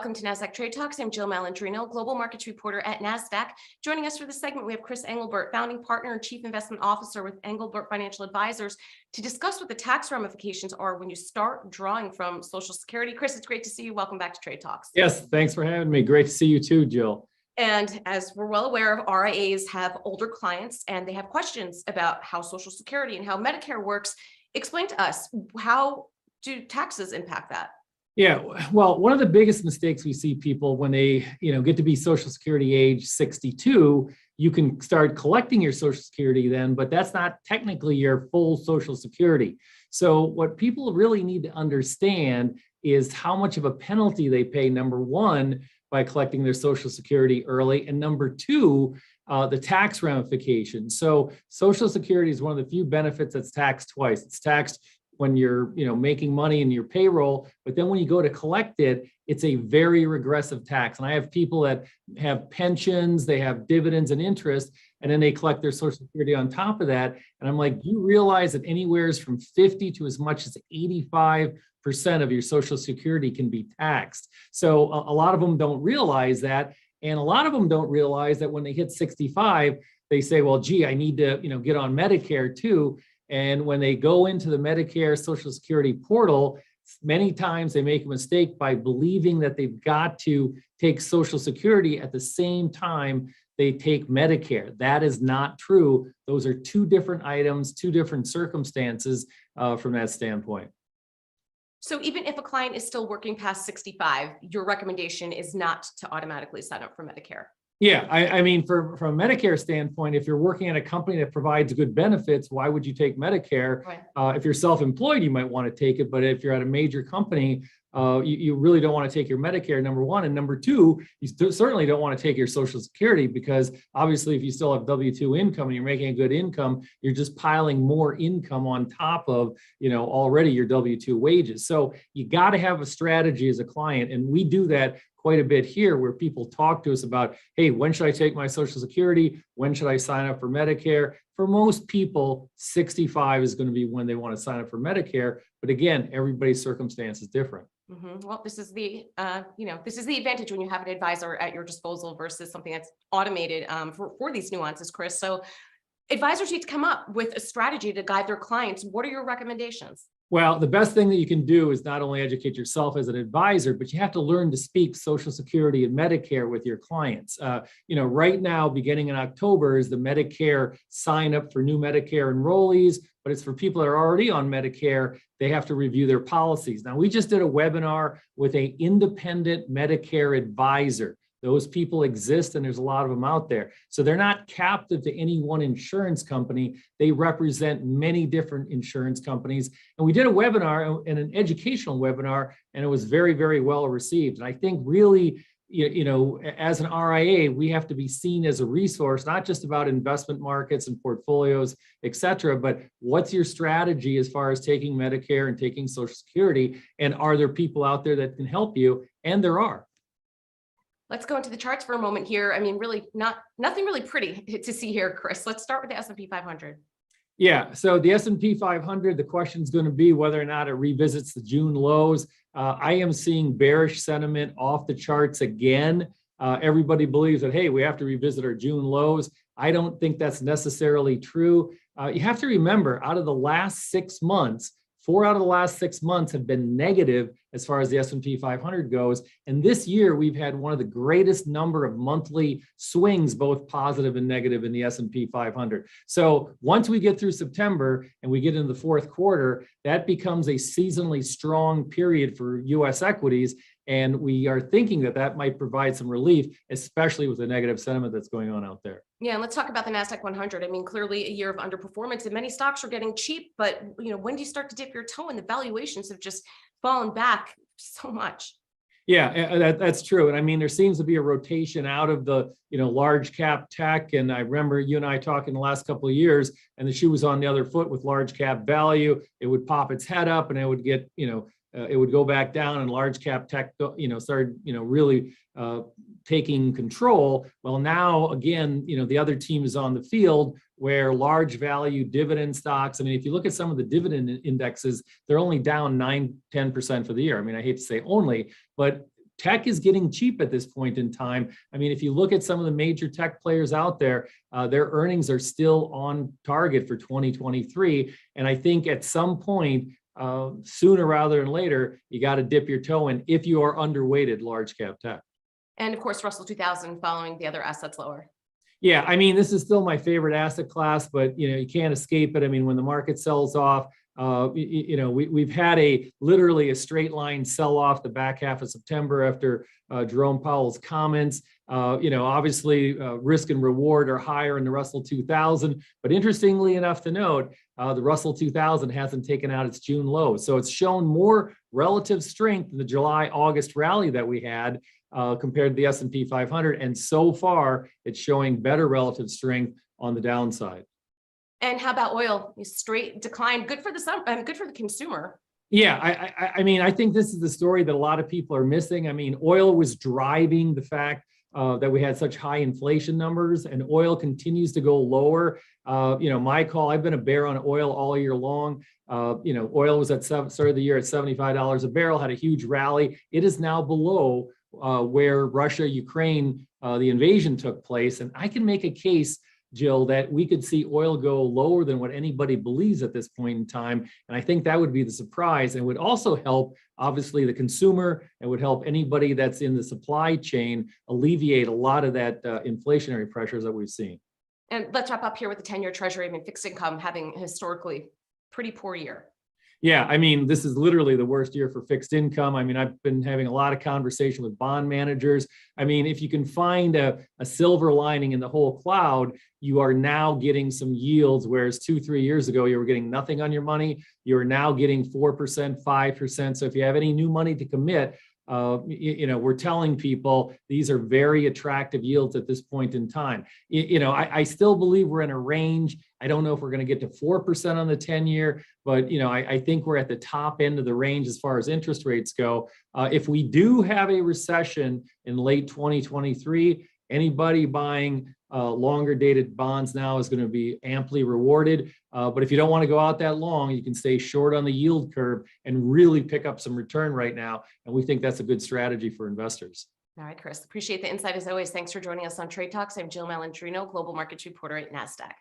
Welcome to NASDAQ Trade Talks. I'm Jill Malandrino, Global Markets Reporter at NASDAQ. Joining us for this segment, we have Chris Englebert, Founding Partner and Chief Investment Officer with Englebert Financial Advisers, to discuss what the tax ramifications are when you start drawing from Social Security. Chris, it's great to see you. Welcome back to Trade Talks. Yes, thanks for having me. Great to see you too, Jill. And as we're well aware of, RIAs have older clients and they have questions about how Social Security and how Medicare works. Explain to us, how do taxes impact that? Yeah, well, one of the biggest mistakes we see people when they, get to be Social Security age 62, you can start collecting your Social Security then, but that's not technically your full Social Security. So what people really need to understand is how much of a penalty they pay, number one, by collecting their Social Security early, and number two, the tax ramifications. So Social Security is one of the few benefits that's taxed twice. It's taxed when you're making money in your payroll, but then when you go to collect it, it's a very regressive tax. And I have people that have pensions, they have dividends and interest, and then they collect their Social Security on top of that. And I'm like, you realize that anywhere from 50 to as much as 85% of your Social Security can be taxed. So a lot of them don't realize that. And a lot of them don't realize that when they hit 65, they say, well, gee, I need to get on Medicare too. And when they go into the Medicare Social Security portal, many times they make a mistake by believing that they've got to take Social Security at the same time they take Medicare. That is not true. Those are two different items, two different circumstances from that standpoint. So even if a client is still working past 65, your recommendation is not to automatically sign up for Medicare? Yeah, I mean, from a Medicare standpoint, if you're working at a company that provides good benefits, why would you take Medicare? Right. If you're self-employed, you might want to take it, but if you're at a major company, you really don't want to take your Medicare, number one. And number two, you certainly don't want to take your Social Security, because obviously if you still have W-2 income and you're making a good income, you're just piling more income on top of, already your W-2 wages. So you got to have a strategy as a client. And we do that quite a bit here, where people talk to us about, hey, when should I take my Social Security? When should I sign up for Medicare? For most people, 65 is going to be when they want to sign up for Medicare. But again, everybody's circumstance is different. Mm-hmm. Well, this is the advantage when you have an advisor at your disposal versus something that's automated for these nuances, Chris. So advisors need to come up with a strategy to guide their clients. What are your recommendations? Well, the best thing that you can do is not only educate yourself as an advisor, but you have to learn to speak Social Security and Medicare with your clients. Right now, beginning in October, is the Medicare sign up for new Medicare enrollees, but it's for people that are already on Medicare. They have to review their policies. Now, we just did a webinar with an independent Medicare advisor. Those people exist, and there's a lot of them out there. So they're not captive to any one insurance company. They represent many different insurance companies. And we did a webinar, and an educational webinar, and it was very, very well received. And I think really, as an RIA, we have to be seen as a resource, not just about investment markets and portfolios, et cetera, but what's your strategy as far as taking Medicare and taking Social Security? And are there people out there that can help you? And there are. Let's go into the charts for a moment here. I mean, really nothing really pretty to see here, Chris. Let's start with the S&P 500. Yeah, so the S&P 500, the question is going to be whether or not it revisits the June lows. I am seeing bearish sentiment off the charts again. Everybody believes that, hey, we have to revisit our June lows. I don't think that's necessarily true. You have to remember, out of the last 6 months, 4 out of the last 6 months have been negative as far as the S&P 500 goes. And this year, we've had one of the greatest number of monthly swings, both positive and negative, in the S&P 500. So once we get through September and we get into the fourth quarter, that becomes a seasonally strong period for U.S. equities. And we are thinking that that might provide some relief, especially with the negative sentiment that's going on out there. Yeah, and let's talk about the NASDAQ 100. I mean, clearly a year of underperformance, and many stocks are getting cheap. But when do you start to dip your toe in? The valuations have just fallen back so much. Yeah, that's true. And I mean, there seems to be a rotation out of the large cap tech. And I remember you and I talking the last couple of years, and the shoe was on the other foot with large cap value. It would pop its head up, and it would get it would go back down, and large cap tech, started, really taking control. Well, now again, the other team is on the field, where large value dividend stocks. I mean, if you look at some of the dividend indexes, they're only down 9-10% for the year. I mean, I hate to say only, but tech is getting cheap at this point in time. I mean, if you look at some of the major tech players out there, their earnings are still on target for 2023. And I think at some point, sooner rather than later, you got to dip your toe in if you are underweighted large cap tech. And of course, Russell 2000 following the other assets lower. Yeah, I mean, this is still my favorite asset class, but you can't escape it. I mean, when the market sells off, we've had literally a straight line sell off the back half of September after Jerome Powell's comments. Obviously risk and reward are higher in the Russell 2000, but interestingly enough to note, the Russell 2000 hasn't taken out its June low. So it's shown more relative strength in the July-August rally that we had compared to the S&P 500. And so far, it's showing better relative strength on the downside. And how about oil? You straight decline. Good for the good for the consumer. Yeah, I mean, I think this is the story that a lot of people are missing. I mean, oil was driving the fact that we had such high inflation numbers, and oil continues to go lower. My call, I've been a bear on oil all year long. Oil was started the year at $75 a barrel, had a huge rally. It is now below where Russia, Ukraine, the invasion took place. And I can make a case, Jill, that we could see oil go lower than what anybody believes at this point in time. And I think that would be the surprise, and would also help, obviously, the consumer, and would help anybody that's in the supply chain alleviate a lot of that inflationary pressures that we've seen. And let's wrap up here with the 10-year treasury. I mean, fixed income having historically pretty poor year. Yeah, I mean, this is literally the worst year for fixed income. I mean, I've been having a lot of conversation with bond managers. I mean, if you can find a silver lining in the whole cloud, you are now getting some yields, whereas 2-3 years ago, you were getting nothing on your money. You're now getting 4%, 5%. So if you have any new money to commit, we're telling people these are very attractive yields at this point in time. I still believe we're in a range. I don't know if we're going to get to 4% on the 10-year, but I think we're at the top end of the range as far as interest rates go. If we do have a recession in late 2023, anybody buying longer dated bonds now is going to be amply rewarded. But if you don't want to go out that long, you can stay short on the yield curve and really pick up some return right now. And we think that's a good strategy for investors. All right, Chris, appreciate the insight as always. Thanks for joining us on Trade Talks. I'm Jill Malandrino, Global Markets Reporter at NASDAQ.